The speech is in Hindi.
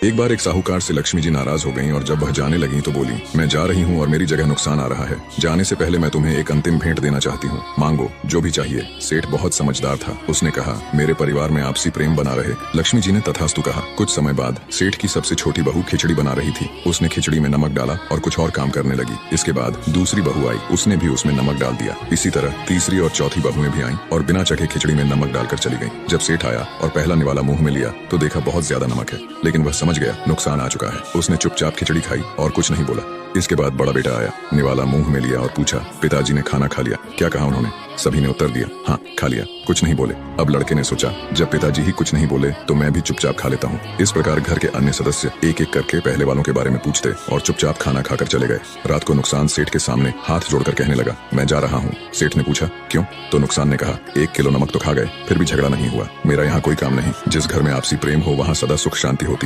एक बार एक साहूकार से लक्ष्मी जी नाराज हो गईं और जब वह जाने लगीं तो बोली, मैं जा रही हूँ और मेरी जगह नुकसान आ रहा है। जाने से पहले मैं तुम्हें एक अंतिम भेंट देना चाहती हूँ, मांगो जो भी चाहिए। सेठ बहुत समझदार था, उसने कहा, मेरे परिवार में आपसी प्रेम बना रहे। लक्ष्मी जी ने तथास्तु कहा। कुछ समय बाद सेठ की सबसे छोटी बहू खिचड़ी बना रही थी। उसने खिचड़ी में नमक डाला और कुछ और काम करने लगी। इसके बाद दूसरी बहू आई, उसने भी उसमें नमक डाल दिया। इसी तरह तीसरी और चौथी बहुएं भी आईं और बिना चखे खिचड़ी में नमक डालकर चली गईं। जब सेठ आया और पहला निवाला मुंह में लिया तो देखा बहुत ज्यादा नमक है, लेकिन वह समझ गया नुकसान आ चुका है। उसने चुपचाप खिचड़ी खाई और कुछ नहीं बोला। इसके बाद बड़ा बेटा आया, निवाला मुंह में लिया और पूछा, पिताजी ने खाना खा लिया? क्या कहा उन्होंने? सभी ने उत्तर दिया, हाँ खा लिया। कुछ नहीं बोले। अब लड़के ने सोचा, जब पिताजी ही कुछ नहीं बोले तो मैं भी चुपचाप खा लेता हूँ। इस प्रकार घर के अन्य सदस्य एक एक करके पहले वालों के बारे में पूछते और चुपचाप खाना खाकर चले गए। रात को नुकसान सेठ के सामने हाथ जोड़कर कहने लगा, मैं जा रहा हूँ। सेठ ने पूछा, क्यों? तो नुकसान ने कहा, 1 किलो नमक तो खा गए, फिर भी झगड़ा नहीं हुआ। मेरा यहाँ कोई काम नहीं। जिस घर में आपसी प्रेम हो वहाँ सदा सुख शांति होती है।